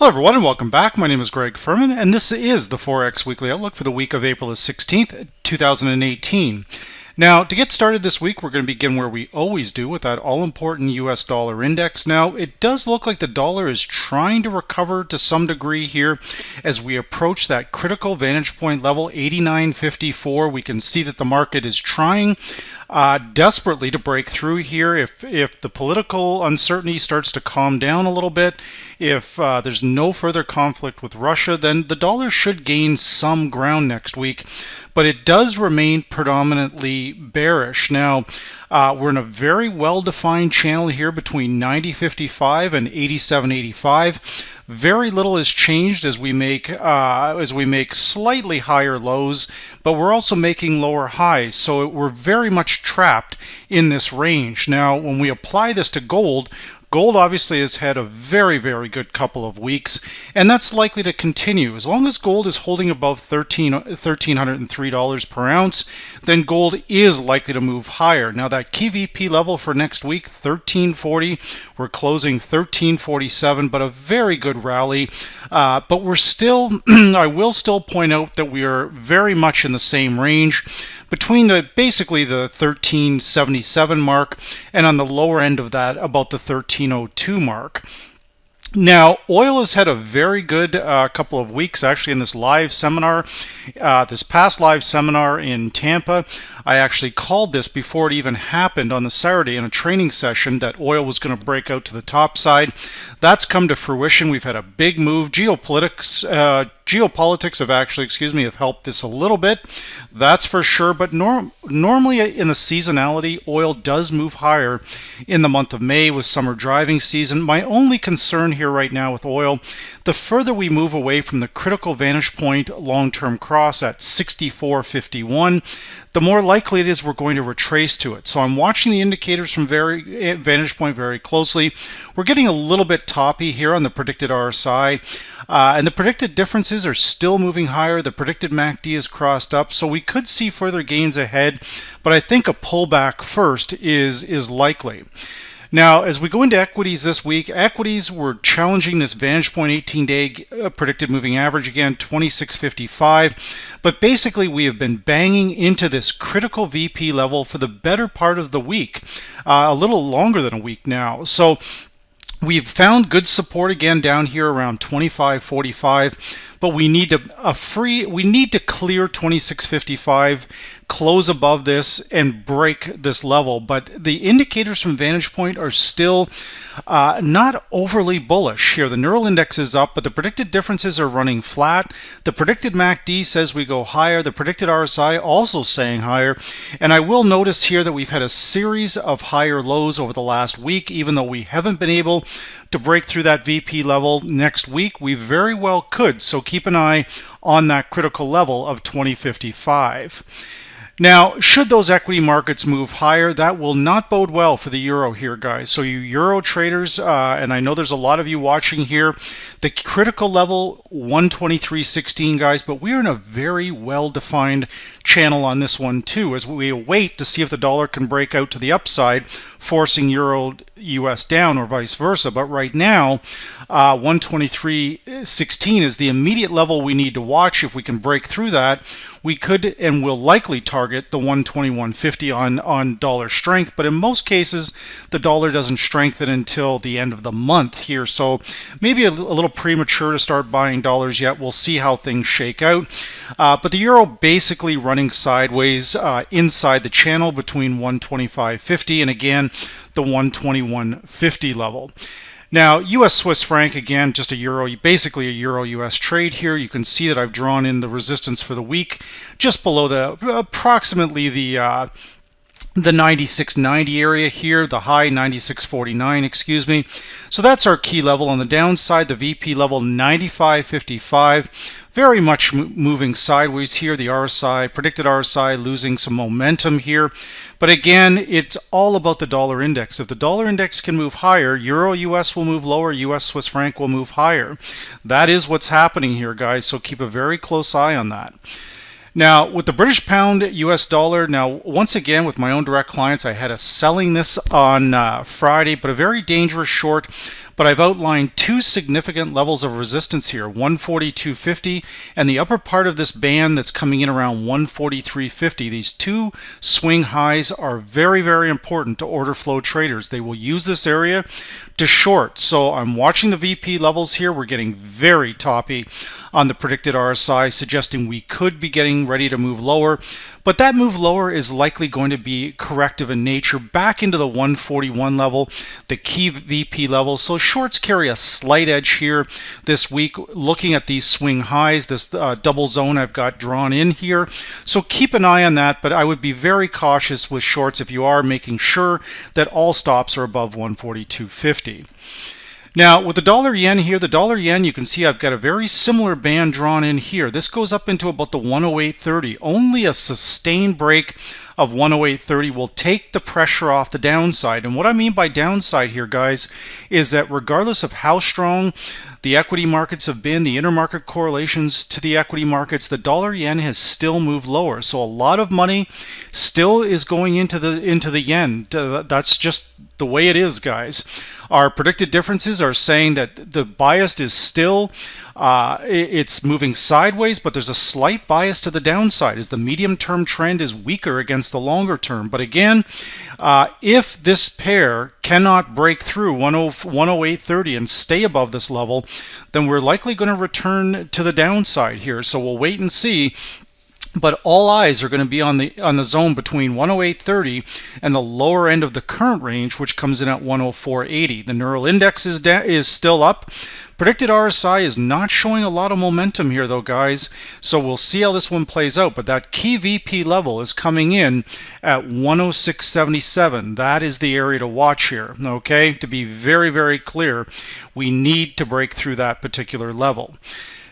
Hello everyone and welcome back. My name is Greg Furman and this is the Forex Weekly Outlook for the week of April the 16th, 2018. Now, to get started this week, we're going to begin where we always do with that all-important US dollar index. Now, it does look like the dollar is trying to recover to some degree here as we approach that critical vantage point level, 89.54. We can see that the market is trying desperately to break through here. If the political uncertainty starts to calm down a little bit, if there's no further conflict with Russia, then the dollar should gain some ground next week. But it does remain predominantly bearish. Now, we're in a very well-defined channel here between 90.55 and 87.85. Very little has changed as we make slightly higher lows, but we're also making lower highs. So we're very much trapped in this range. Now, when we apply this to gold, gold obviously has had a very, very good couple of weeks, and that's likely to continue. As long as gold is holding above $1,303 per ounce, then gold is likely to move higher. Now that key VP level for next week, 1340, we're closing 1347, but a very good rally. But we're still, I will still point out that we are very much in the same range, between basically the 1377 mark and on the lower end of that about the 1302 mark. Now, oil has had a very good couple of weeks actually in this live seminar. This past live seminar in Tampa, I actually called this before it even happened on the Saturday in a training session that oil was going to break out to the top side. That's come to fruition. We've had a big move. Geopolitics have actually, have helped this a little bit. That's for sure. But normally in the seasonality, oil does move higher in the month of May with summer driving season. My only concern here right now with oil, the further we move away from the critical vantage point long-term cross at 64.51, the more likely it is we're going to retrace to it. So I'm watching the indicators from vantage point very closely. We're getting a little bit toppy here on the predicted RSI, and the predicted differences are still moving higher. The predicted MACD is crossed up, so we could see further gains ahead, but I think a pullback first is likely. Now, as we go into equities this week, equities were challenging this Vantage Point 18-day predicted moving average again, 26.55. But basically, we have been banging into this critical VP level for the better part of the week, a little longer than a week now. So we've found good support again down here around 25.45. But we need to clear 26.55, close above this, and break this level. But the indicators from Vantage Point are still not overly bullish here. The neural index is up, but the predicted differences are running flat. The predicted MACD says we go higher. The predicted RSI also saying higher. And I will notice here that we've had a series of higher lows over the last week, even though we haven't been able to break through that VP level next week. We very well could. So keep an eye on that critical level of 20.55. Now, should those equity markets move higher, that will not bode well for the euro here, guys. So you euro traders, and I know there's a lot of you watching here, the critical level 123.16, guys, but we're in a very well-defined channel on this one too, as we await to see if the dollar can break out to the upside, forcing euro US down or vice versa. But right now, 123.16 is the immediate level we need to watch. If we can break through that, we could and will likely target the 121.50 on dollar strength. But in most cases, the dollar doesn't strengthen until the end of the month here. So maybe a little premature to start buying dollars yet. We'll see how things shake out. But the euro basically running sideways inside the channel between 125.50 and again, the 121.50 level. Now, US Swiss franc, again, just a euro, basically a euro US trade here. You can see that I've drawn in the resistance for the week just below approximately the 96.90 area here, the high 96.49, So that's our key level. On the downside, the VP level 95.55. Very much moving sideways here. The RSI, predicted RSI, losing some momentum here. But again, it's all about the dollar index. If the dollar index can move higher, euro US will move lower, US Swiss franc will move higher. That is what's happening here, guys. So keep a very close eye on that. Now, with the British pound US dollar, now once again with my own direct clients, I had a selling this on Friday, but a very dangerous short. but I've outlined two significant levels of resistance here, 142.50 and the upper part of this band that's coming in around 143.50. These two swing highs are very, very important to order flow traders. They will use this area to short. So I'm watching the VP levels here. We're getting very toppy on the predicted RSI, suggesting we could be getting ready to move lower. But that move lower is likely going to be corrective in nature back into the 141 level, the key VP level. So shorts carry a slight edge here this week, looking at these swing highs, this double zone I've got drawn in here. So keep an eye on that, but I would be very cautious with shorts if you are, making sure that all stops are above 142.50. Now, with the dollar yen here, the dollar yen, you can see I've got a very similar band drawn in here. This goes up into about the 108.30. Only a sustained break of 108.30 will take the pressure off the downside. And what I mean by downside here, guys, is that regardless of how strong the equity markets have been, the intermarket correlations to the equity markets, the dollar yen has still moved lower. So a lot of money still is going into the yen. That's just the way it is, guys. Our predicted differences are saying that the bias is still, it's moving sideways, but there's a slight bias to the downside as the medium-term trend is weaker against the longer term. But again, if this pair cannot break through 108.30 and stay above this level, then we're likely going to return to the downside here. So we'll wait and see. But all eyes are going to be on the zone between 108.30 and the lower end of the current range, which comes in at 104.80. The neural index is still up. Predicted RSI is not showing a lot of momentum here, though, guys. So we'll see how this one plays out. But that key VP level is coming in at 106.77. That is the area to watch here. Okay, to be very, very clear, we need to break through that particular level.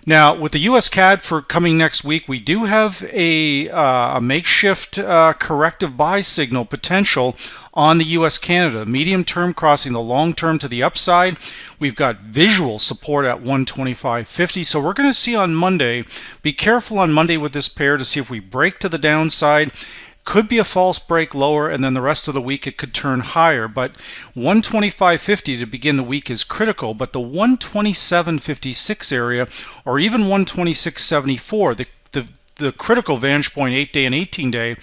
Now, with the USCAD for coming next week, we do have a makeshift corrective buy signal potential on the US-Canada. Medium term crossing the long term to the upside. We've got visual support at 125.50. So we're going to see on Monday. Be careful on Monday with this pair to see if we break to the downside. Could be a false break lower, and then the rest of the week it could turn higher. But 125.50 to begin the week is critical, but the 127.56 area, or even 126.74, the critical Vantage Point 8-day and 18-day,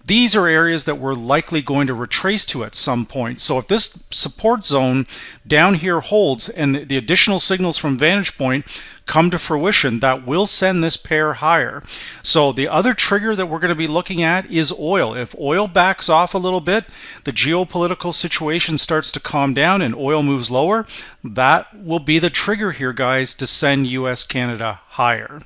these are areas that we're likely going to retrace to at some point. So if this support zone down here holds and the additional signals from Vantage Point come to fruition, that will send this pair higher. So the other trigger that we're going to be looking at is oil. If oil backs off a little bit, the geopolitical situation starts to calm down and oil moves lower, that will be the trigger here, guys, to send US-Canada higher.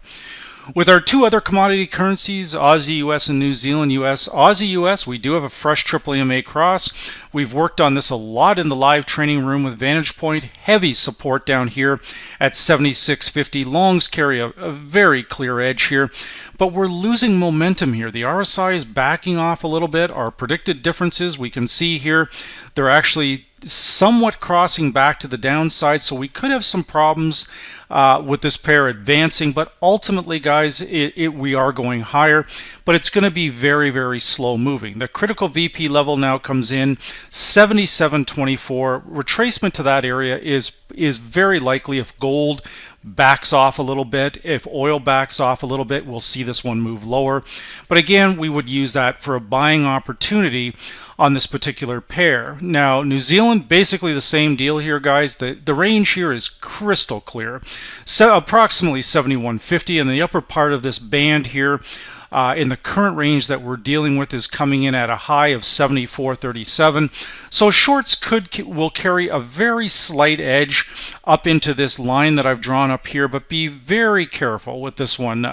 With our two other commodity currencies, Aussie US and New Zealand US, Aussie US, we do have a fresh triple EMA cross. We've worked on this a lot in the live training room with Vantage Point. Heavy support down here at 76.50. Longs carry a very clear edge here, but we're losing momentum here. The RSI is backing off a little bit. Our predicted differences, we can see here, they're actually somewhat crossing back to the downside, so we could have some problems with this pair advancing, but ultimately, guys, we are going higher, but it's going to be very, very slow moving. The critical VP level now comes in 77.24. Retracement to that area is very likely if gold backs off a little bit. If oil backs off a little bit, we'll see this one move lower. But again, we would use that for a buying opportunity on this particular pair. Now, New Zealand, basically the same deal here, guys. The range here is crystal clear. So approximately 71.50, and the upper part of this band here in the current range that we're dealing with is coming in at a high of 74.37. So shorts will carry a very slight edge up into this line that I've drawn up here, but be very careful with this one.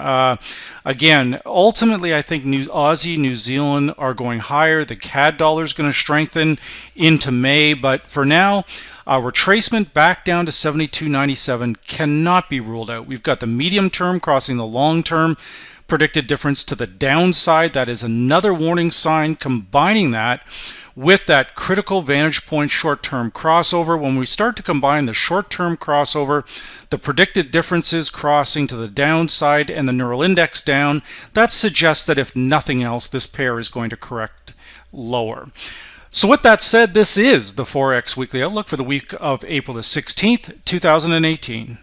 Again, ultimately, I think Aussie, New Zealand are going higher. The CAD dollar is going to strengthen into May, but for now, retracement back down to 72.97 cannot be ruled out. We've got the medium term crossing the long term. Predicted difference to the downside. That is another warning sign. Combining that with that critical Vantage Point short-term crossover, when we start to combine the short-term crossover, the predicted differences crossing to the downside, and the neural index down, that suggests that if nothing else, this pair is going to correct lower. So with that said, this is the Forex Weekly Outlook for the week of April the 16th, 2018.